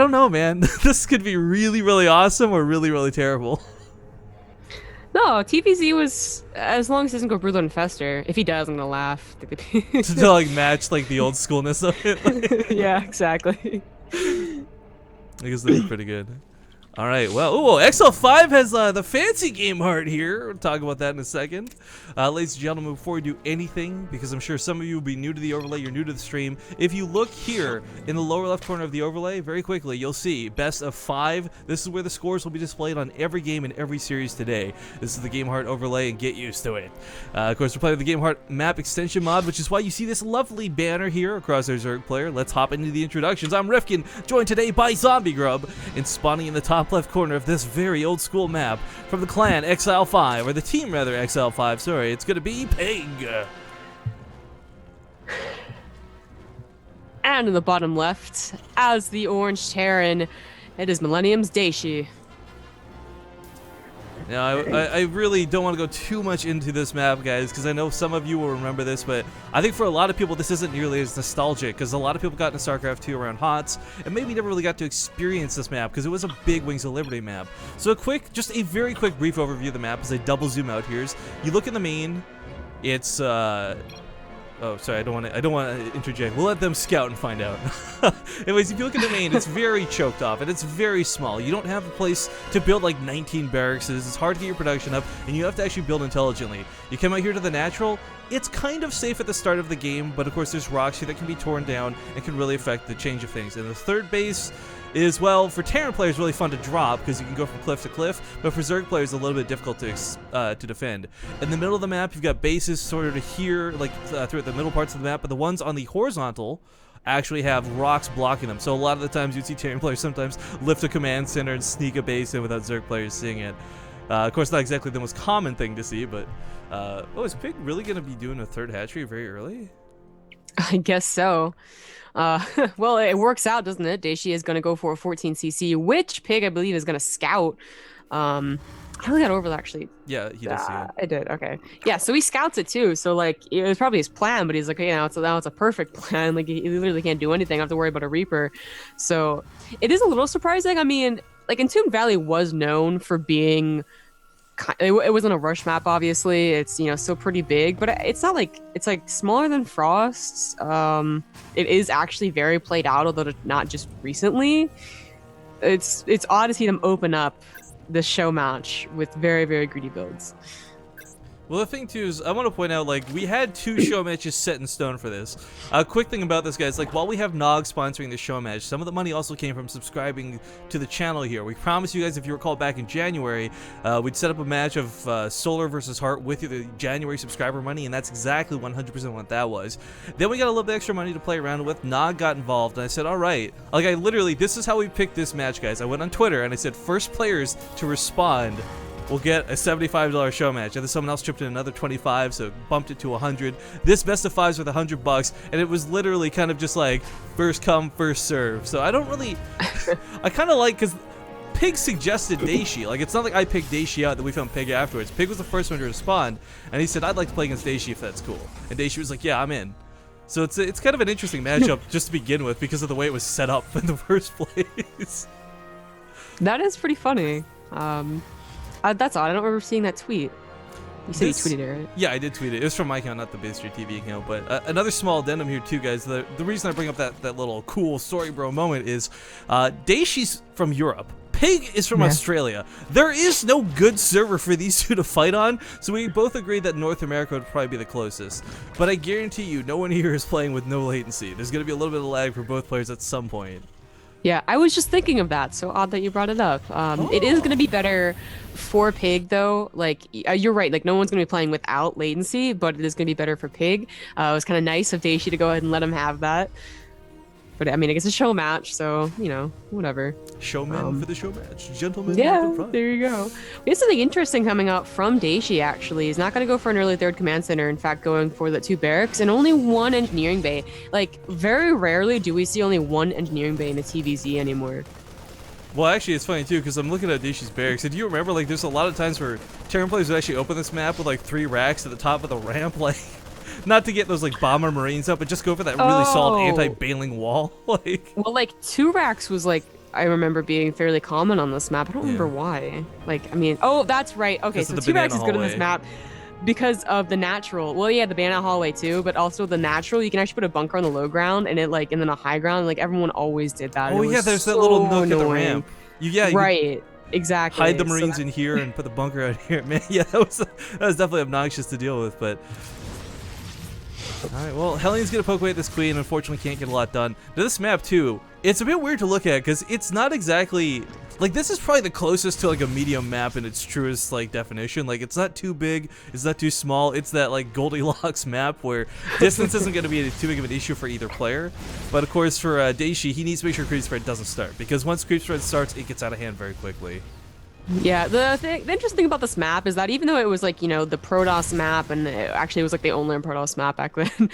I don't know, man. This could be really, really awesome or really, really terrible. No, TVZ was as long as he doesn't go Broodlord and Fester. If he does, I'm gonna laugh. To like match like the old schoolness of it. Yeah, exactly. I guess that'd be pretty good. All right, well, ooh, XL5 has the fancy game heart here. We'll talk about that in a second. Ladies and gentlemen, before we do anything, because I'm sure some of you will be new to the overlay, you're new to the stream, if you look here in the lower left corner of the overlay, very quickly, you'll see best of 5. This is where the scores will be displayed on every game in every series today. This is the game heart overlay, and get used to it. Of course, we're playing with the game heart map extension mod, which is why you see this lovely banner here across our Zerg player. Let's hop into the introductions. I'm Rifkin, joined today by Zombie Grub, and spawning in the top left corner of this very old school map from the clan Exile 5, or the team rather Exile 5, sorry, it's gonna be Pig. And in the bottom left, as the Orange Terran, it is Millennium's Dayshi. Now, I really don't want to go too much into this map, guys, because I know some of you will remember this, but I think for a lot of people, this isn't nearly as nostalgic, because a lot of people got into StarCraft 2 around HOTS, and maybe never really got to experience this map, because it was a big Wings of Liberty map. So just a very quick brief overview of the map as I double zoom out here. You look in the main, it's, oh, sorry, I don't want to interject. We'll let them scout and find out. Anyways, if you look at the main, it's very choked off, and it's very small. You don't have a place to build like 19 barracks. It's hard to get your production up, and you have to actually build intelligently. You come out here to the natural. It's kind of safe at the start of the game, but of course there's rocks here that can be torn down and can really affect the change of things. And the third base is, well, for Terran players, really fun to drop because you can go from cliff to cliff, but for Zerg players, a little bit difficult to defend. In the middle of the map, you've got bases sort of here, like throughout the middle parts of the map, but the ones on the horizontal actually have rocks blocking them. So a lot of the times you'd see Terran players sometimes lift a command center and sneak a base in without Zerg players seeing it. Of course, not exactly the most common thing to see, but oh, is Pig really going to be doing a third hatchery very early? I guess so. Well, it works out, doesn't it? Dayshi is going to go for a 14cc, which Pig, I believe, is going to scout. I really got over that, actually. Yeah, he does see it. I did, okay. Yeah, so he scouts it, too. So, like, it was probably his plan, but he's like, now it's a perfect plan. Like, he literally can't do anything. I have to worry about a Reaper. So, it is a little surprising. I mean, like, Entombed Valley was known for being... It wasn't a rush map, obviously. It's, still pretty big, but it's not like it's like smaller than Frost's. It is actually very played out, although not just recently. It's odd to see them open up the show match with very, very greedy builds. Well, the thing too is, I want to point out, like, we had 2 show matches set in stone for this. A quick thing about this, guys, like, while we have Nog sponsoring the show match, some of the money also came from subscribing to the channel here. We promised you guys, if you recall back in January, we'd set up a match of Solar versus Heart with the January subscriber money, and that's exactly 100% what that was. Then we got a little bit extra money to play around with. Nog got involved, and I said, all right. Like, I literally, this is how we picked this match, guys. I went on Twitter, and I said, first players to respond we'll get a $75 show match, and then someone else chipped in another 25, so bumped it to 100. This best of 5's with $100, and it was literally kind of just like first come, first serve. So I don't really, I kind of like, because Pig suggested Dayshi. Like, it's not like I picked Dayshi out that we found Pig afterwards. Pig was the first one to respond, and he said, I'd like to play against Dayshi if that's cool. And Dayshi was like, yeah, I'm in. So it's kind of an interesting matchup just to begin with because of the way it was set up in the first place. That is pretty funny. That's odd. I don't remember seeing that tweet. You said you tweeted it, right? Yeah, I did tweet it. It was from my account, not the Bistro TV account. But another small addendum here too, guys. The reason I bring up that little cool story bro moment is Dayshi's from Europe. Pig is from Australia. There is no good server for these two to fight on, so we both agreed that North America would probably be the closest. But I guarantee you, no one here is playing with no latency. There's going to be a little bit of lag for both players at some point. Yeah, I was just thinking of that. So odd that you brought it up. It is going to be better for Pig, though. Like, you're right. Like, no one's going to be playing without latency, but it is going to be better for Pig. It was kind of nice of Dayshi to go ahead and let him have that. But, I mean, it's a show match, so, whatever. Showman for the show match. Gentlemen. Yeah, there you go. We have something interesting coming up from Dayshi, actually. He's not going to go for an early third command center. In fact, going for the 2 barracks and only 1 engineering bay. Like, very rarely do we see only 1 engineering bay in a TVZ anymore. Well, actually, it's funny, too, because I'm looking at Dayshi's barracks, and do you remember, like, there's a lot of times where Terran players would actually open this map with, like, 3 racks at the top of the ramp, like... Not to get those like bomber marines up, but just go for that really solid anti-bailing wall. Like, well, like 2 racks was like I remember being fairly common on this map. I don't Yeah, remember why. Like, I mean, oh, that's right. Okay, because of so the two Rex banana is good on this hallway. map because of the natural. Well, yeah, the banana hallway too, but also the natural. You can actually put a bunker on the low ground and it like, and then a high ground. Like everyone always did that, and Oh it yeah, was there's that little so nook at the annoying. ramp. You could Right. hide the Exactly. So Marines in here and put the bunker out here. Man, yeah, that was definitely obnoxious to deal with, but all right, well, Hellions gonna poke away at this queen. Unfortunately, can't get a lot done. Now, this map too, it's a bit weird to look at because it's not exactly like this is probably the closest to like a medium map in its truest like definition. Like it's not too big, it's not too small. It's that like Goldilocks map where distance isn't gonna be too big of an issue for either player. But of course, for Dayshi, he needs to make sure creep spread doesn't start because once creep spread starts, it gets out of hand very quickly. yeah, the interesting thing about this map is that even though it was like, the Protoss map, and it actually was like the only Protoss map back then,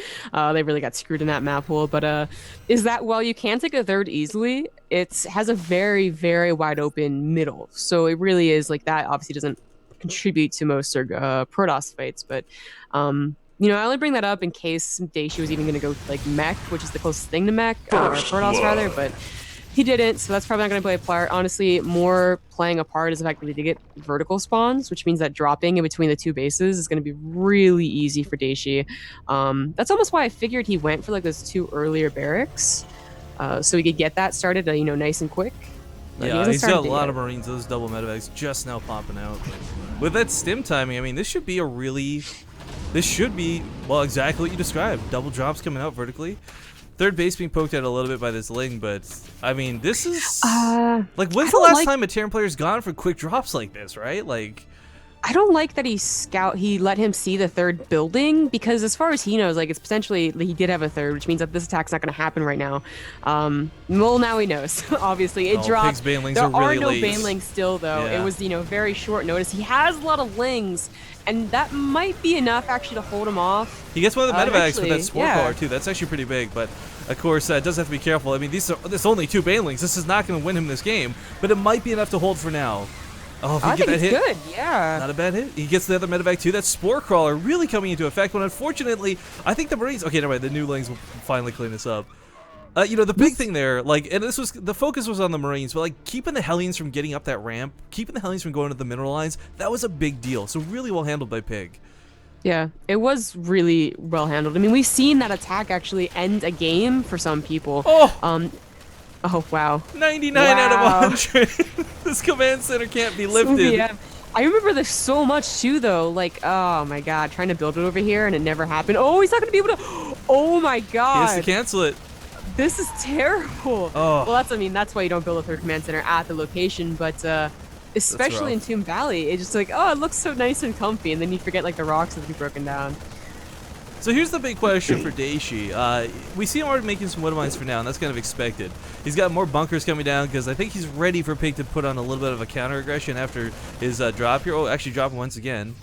they really got screwed in that map pool. But is that while you can take a third easily, it has a very, very wide open middle. So it really is like that. Obviously, doesn't contribute to most Protoss fights, but I only bring that up in case Dayshi was even going to go like mech, which is the closest thing to mech, or Protoss rather, but. He didn't, so that's probably not going to play a part. Honestly, more playing a part is the fact that we did get vertical spawns, which means that dropping in between the two bases is going to be really easy for Daishi. That's almost why I figured he went for like those two earlier barracks, so he could get that started, nice and quick. But he Yeah, hasn't he's got a started it lot yet. of Marines. Those double medevacs just now popping out. With that stim timing, I mean, this should be a really, this should be well exactly what you described. Double drops coming out vertically. Third base being poked at a little bit by this Ling, but I mean, this is like, I when's the don't last like time a Terran player's gone for quick drops like this, right? Like, I don't like that he let him see the third building, because as far as he knows, like, it's potentially he did have a third, which means that this attack's not going to happen right now. Well, now he knows. Obviously, it oh, dropped. Pig's banelings There are really are no late. banelings still, though. It Yeah. was very short notice. He has a lot of lings, and that might be enough actually to hold him off. He gets one of the medevacs with that spore Yeah. collar too. That's actually pretty big, but of course does have to be careful. I mean, there's only two banelings. This is not going to win him this game, but it might be enough to hold for now. Oh, if he I get think that it's hit, good. Yeah. not a bad hit. He gets the other medevac too. That spore crawler really coming into effect. But unfortunately, I think the Marines. Okay, never mind. The new Lings will finally clean this up. The big thing there, like, and this was the focus was on the Marines, but like keeping the Hellions from getting up that ramp, keeping the Hellions from going to the mineral lines, that was a big deal. So really well handled by Pig. Yeah, it was really well handled. I mean, we've seen that attack actually end a game for some people. Oh, Um, oh wow. 99 out of Wow. 100. This command center can't be lifted. Yeah. I remember this so much too, though. Like, oh my god, trying to build it over here and it never happened. Oh, he's not gonna be able to. Oh my He has to god, cancel it. this is terrible. Oh. Well, that's why you don't build a third command center at the location, but especially in rough. Tomb Valley, it's just like, oh, it looks so nice and comfy, and then you forget like the rocks have to be broken down. So here's the big question for Dayshi. We see him already making some wood mines for now, and that's kind of expected. He's got more bunkers coming down because I think he's ready for Pig to put on a little bit of a counter aggression after his drop here. Oh, actually dropping once again.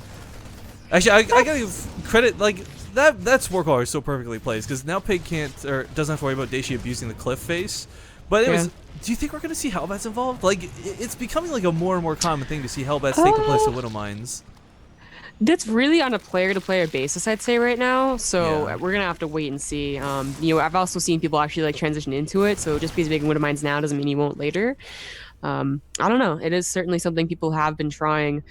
Actually, I gotta give credit, like, that spore collar is so perfectly placed because now Pig can't, or doesn't have to worry about Dayshi abusing the cliff face. But anyways, Yeah. do you think we're gonna see Hellbats involved? Like, it's becoming like a more and more common thing to see Hellbats take the place of Widow Mines. That's really on a player-to-player basis, I'd say, right now. So Yeah. we're gonna have to wait and see. I've also seen people actually like transition into it. So just because making Widow Mines now doesn't mean you won't later. I don't know. It is certainly something people have been trying.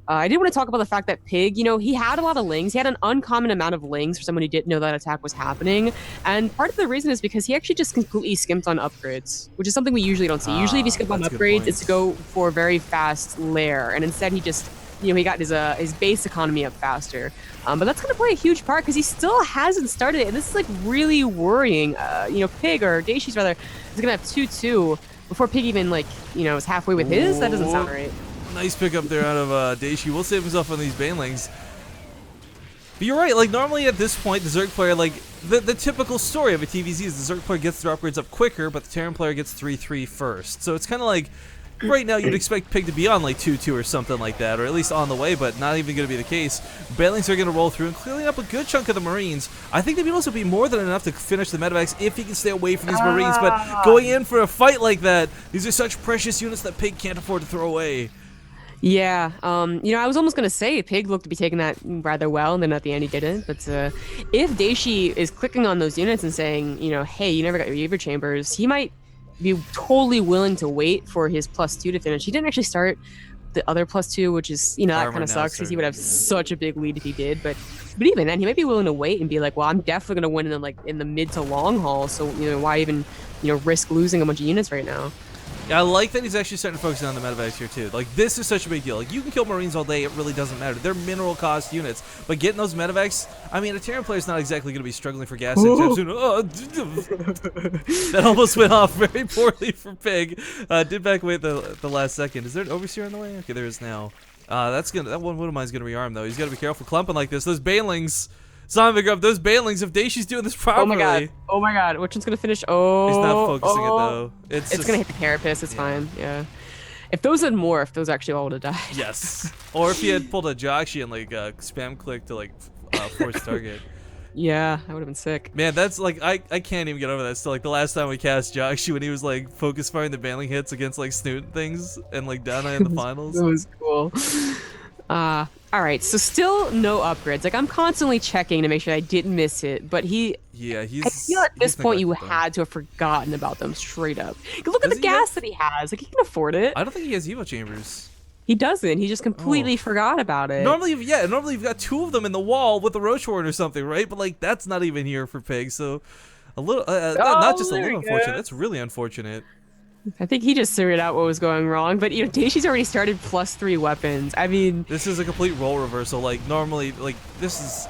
I did want to talk about the fact that Pig, he had a lot of lings. He had an uncommon amount of lings for someone who didn't know that attack was happening. And part of the reason is because he actually just completely skimped on upgrades, which is something we usually don't see. Usually if you skimp on That's a good upgrades, point. it's to go for a very fast lair. And instead he just, he got his base economy up faster. But that's going to play a huge part because he still hasn't started it. And this is like really worrying. Pig, or Daishi's rather, is going to have 2-2 before Pig even is halfway with his. That doesn't sound right. Nice pickup there out of Dayshi. Will save himself on these banelings. But you're right, like normally at this point, the Zerg player, like the typical story of a TVZ is the Zerg player gets their upgrades up quicker, but the Terran player gets 3-3 first. So it's kind of like, right now you'd expect Pig to be on like 2-2 or something like that, or at least on the way, but not even going to be the case. Banelings are going to roll through and clearing up a good chunk of the Marines. I think they would also be more than enough to finish the medevacs if he can stay away from these Marines, but going in for a fight like that, these are such precious units that Pig can't afford to throw away. Yeah, I was almost gonna say Pig looked to be taking that rather well, and then at the end he didn't. But if Daishi is clicking on those units and saying, hey, you never got your Eaver chambers, he might be totally willing to wait for his +2 to finish. He didn't actually start the other +2, which is, that Armor kind of now sucks because he starting, would have yeah. such a big lead if he did. But even then, he might be willing to wait and be like, well, I'm definitely gonna win in the mid to long haul. So why even risk losing a bunch of units right now? Yeah, I like that he's actually starting to focus on the medevacs here too. Like, this is such a big deal. Like, you can kill Marines all day, it really doesn't matter. They're mineral cost units. But getting those medevacs, I mean, a Terran player's not exactly going to be struggling for gas anytime soon. Oh, that almost went off very poorly for Pig. Did back away at the last second. Is there an Overseer on the way? Okay, there is now. That one of mine's gonna rearm though. He's gotta be careful clumping like this. Those Banelings, Zombie Grub, those Banelings, if Dayshi's doing this properly. Oh my god, which one's gonna finish? He's not Oh, focusing it though. It's just gonna hit the carapace, it's fine, yeah. If those had morphed, those actually all would have died. Yes. Or if he had pulled a Joxy and like spam click to like force target. Yeah, that would have been sick. Man, that's like I can't even get over that. Still, like the last time we cast Joxy when he was like focus firing the Baneling hits against like Snoot things and like Down Eye in the finals. That was cool. All right, so still no upgrades. Like, I'm constantly checking to make sure I didn't miss it, but Yeah, he's. I feel at this point you neglected them. had to have forgotten about them straight up. Look at Does the he have- gas that he has. Like, he can afford it. I don't think he has Evo chambers. He doesn't. He just completely Oh. forgot about it. Normally you've got 2 of them in the wall with the Roach Horn or something, right? But like that's not even here for Pig, so a little, not just a there little we go. unfortunate. That's really unfortunate. I think he just figured out what was going wrong. But Daishi's already started +3 weapons. I mean, This is a complete role reversal. Like normally, like this is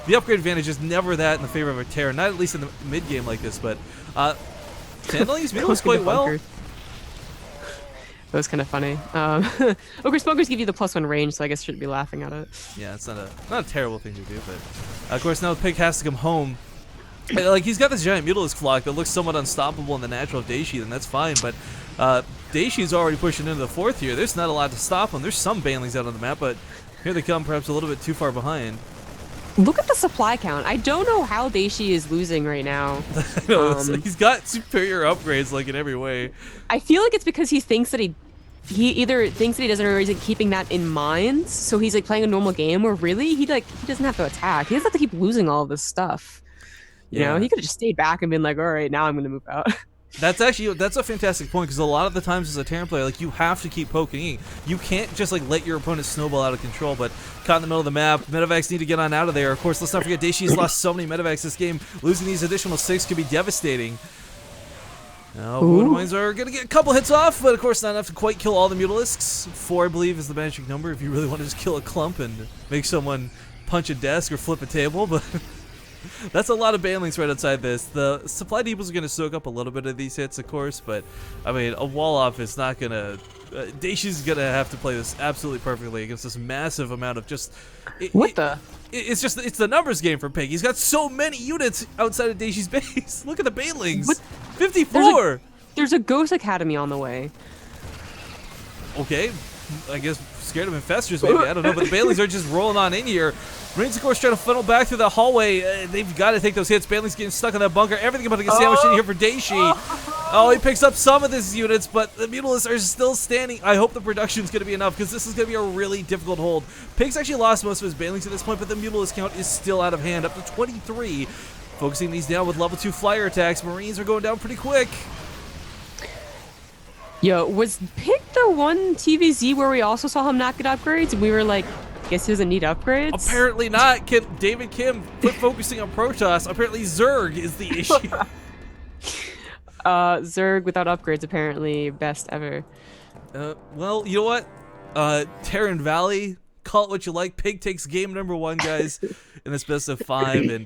the upgrade advantage is never that in the favor of a Terra, not at least in the mid game like this. But handling these vehicles quite well. That was kind of funny. Ogre Smokers give you the +1 range, so I guess you shouldn't be laughing at it. Yeah, it's not a terrible thing to do, but of course now Pig has to come home. Like he's got this giant Mutalisk flock that looks somewhat unstoppable in the natural Dayshi, then that's fine. But Dayshi's already pushing into the 4th here. There's not a lot to stop him. There's some Banelings out on the map, but here they come, perhaps a little bit too far behind. Look at the supply count. I don't know how Dayshi is losing right now. He's got superior upgrades, like in every way. I feel like it's because he thinks that he either thinks that he doesn't, or he's like keeping that in mind. So he's like playing a normal game where really he doesn't have to attack. He doesn't have to keep losing all of this stuff. You know, he could have just stayed back and been like, all right, now I'm gonna move out. That's a fantastic point, because a lot of the times as a Terran player, like you have to keep poking. You can't just like let your opponent snowball out of control. But caught in the middle of the map, medevacs need to get on out of there. Of course, let's not forget Dayshi's lost so many medevacs this game. Losing these additional 6 could be devastating. Now, Woodmines are gonna get a couple hits off, but of course not enough to quite kill all the Mutalisks. 4, I believe, is the magic number if you really want to just kill a clump and make someone punch a desk or flip a table. But that's a lot of Banelings right outside this. The supply depots are going to soak up a little bit of these hits, of course, but I mean, a wall off is not going to. Dayshi's going to have to play this absolutely perfectly against this massive amount of just. It's the numbers game for Pig. He's got so many units outside of Dayshi's base. Look at the Banelings. 54. There's a Ghost Academy on the way. Okay, I guess scared of infestors maybe. I don't know, but the Banelings are just rolling on in here. Marines, of course, trying to funnel back through the hallway. They've got to take those hits. Baneling's getting stuck in that bunker. Everything about to get sandwiched in here for Dayshi. Oh, he picks up some of these units, but the Mutalisks are still standing. I hope the production's going to be enough, because this is going to be a really difficult hold. Pig's actually lost most of his Banelings at this point, but the Mutalisk count is still out of hand, up to 23. Focusing these down with level 2 flyer attacks. Marines are going down pretty quick. Yo, was Pig the one TVZ where we also saw him not get upgrades? And we were like, guess he doesn't need upgrades? Apparently not. David Kim, quit focusing on Protoss. Apparently Zerg is the issue. Zerg without upgrades, apparently best ever. Well, you know what? Terran Valley, call it what you like. Pig takes game number 1, guys, in this best of 5. And